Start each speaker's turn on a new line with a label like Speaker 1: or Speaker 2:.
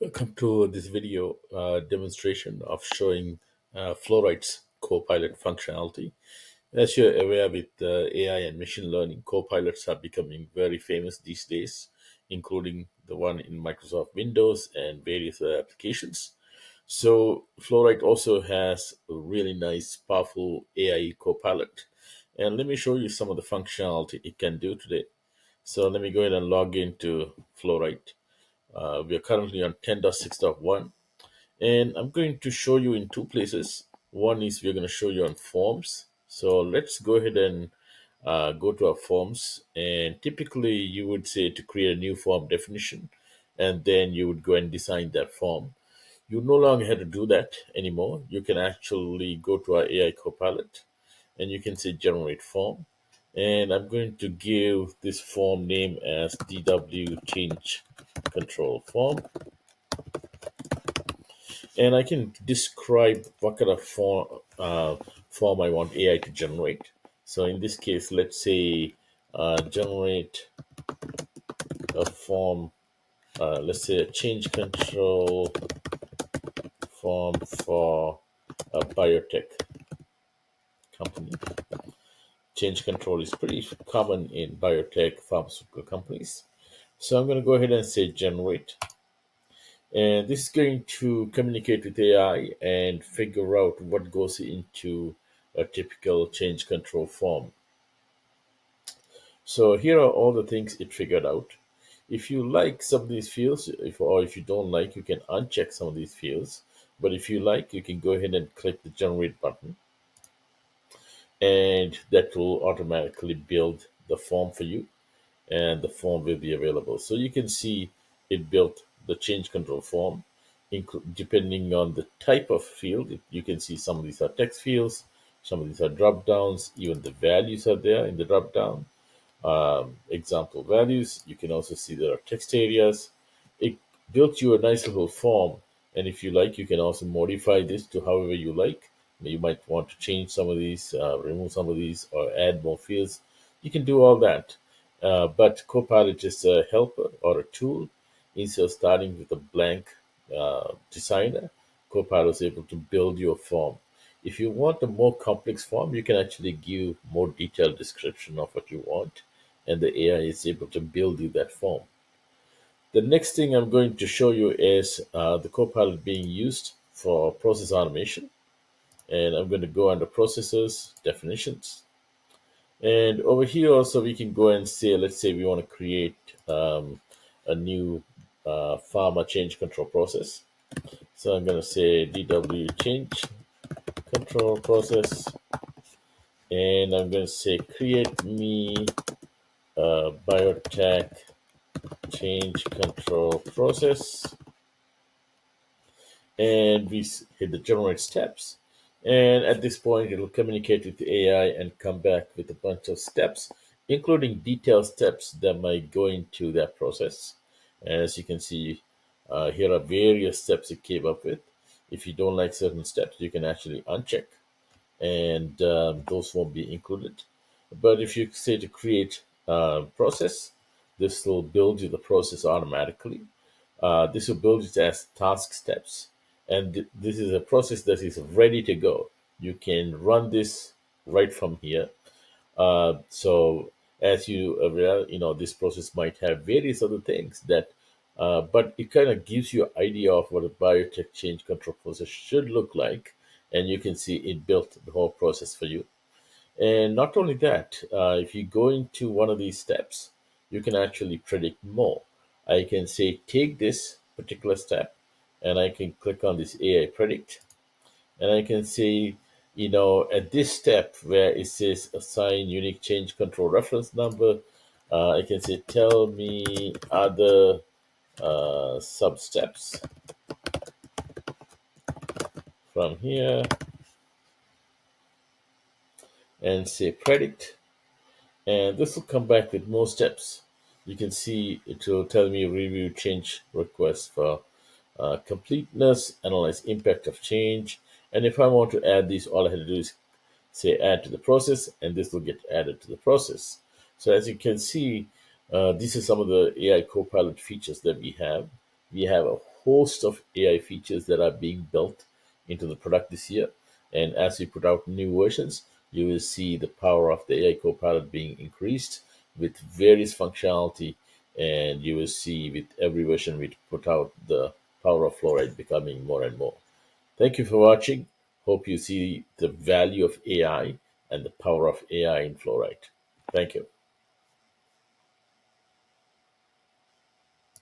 Speaker 1: Welcome to this video demonstration of showing FlowWright's Copilot functionality. As you're aware, with AI and machine learning, Copilots are becoming very famous these days, including the one in Microsoft Windows and various other applications. So FlowWright also has a really nice, powerful AI Copilot. And let me show you some of the functionality it can do today. So let me go ahead and log into FlowWright. We are currently on 10.6.1, and I'm going to show you in two places. One is we're going to show you on forms. So let's go ahead and go to our forms. And typically, you would say to create a new form definition, and then you would go and design that form. You no longer have to do that anymore. You can actually go to our AI Copilot, and you can say generate form. And I'm going to give this form name as DW change control form, and I can describe what kind of form I want AI to generate. So in this case, let's say generate a form, let's say a change control form for a biotech company. Change control is pretty common in biotech pharmaceutical companies. So I'm going to go ahead and say generate. And this is going to communicate with AI and figure out what goes into a typical change control form. So here are all the things it figured out. If you like some of these fields, or if you don't like, you can uncheck some of these fields. But if you like, you can go ahead and click the generate button, and that will automatically build the form for you, and the form will be available. So you can see it built the change control form, depending on the type of field. You can see some of these are text fields, some of these are drop downs, even the values are there in the drop down. Example values. You can also see there are text areas. It built you a nice little form, and if you like, you can also modify this to however you like. You might want to change some of these, remove some of these, or add more fields. You can do all that. But Copilot is a helper or a tool. Instead of starting with a blank designer, Copilot is able to build your form. If you want a more complex form, you can actually give more detailed description of what you want, and the AI is able to build you that form. The next thing I'm going to show you is the Copilot being used for process automation. And I'm going to go under processes, definitions. And over here also we can go and say, let's say we want to create a new pharma change control process. So I'm going to say DW change control process, and I'm going to say create me a biotech change control process, and we hit the generate steps. And at this point, it'll communicate with the AI and come back with a bunch of steps, including detailed steps that might go into that process. As you can see, here are various steps it came up with. If you don't like certain steps, you can actually uncheck, and those won't be included. But if you say to create a process, this will build you the process automatically. This will build it as task steps, and this is a process that is ready to go. You can run this right from here. So as you aware, this process might have various other things that, but it kind of gives you an idea of what a biotech change control process should look like, and you can see it built the whole process for you. And not only that, if you go into one of these steps, you can actually predict more. I can say, take this particular step, and I can click on this AI predict, and I can say, at this step where it says assign unique change control reference number, I can say, tell me other sub steps from here, and say predict. And this will come back with more steps. You can see it will tell me review change request for completeness, analyze impact of change. And if I want to add these, all I have to do is say add to the process, and this will get added to the process. So as you can see, these are some of the AI Copilot features that we have. We have a host of AI features that are being built into the product this year. And as we put out new versions, you will see the power of the AI Copilot being increased with various functionality. And you will see with every version we put out, the power of FlowWright becoming more and more. Thank you for watching. Hope you see the value of AI and the power of AI in FlowWright. Thank you.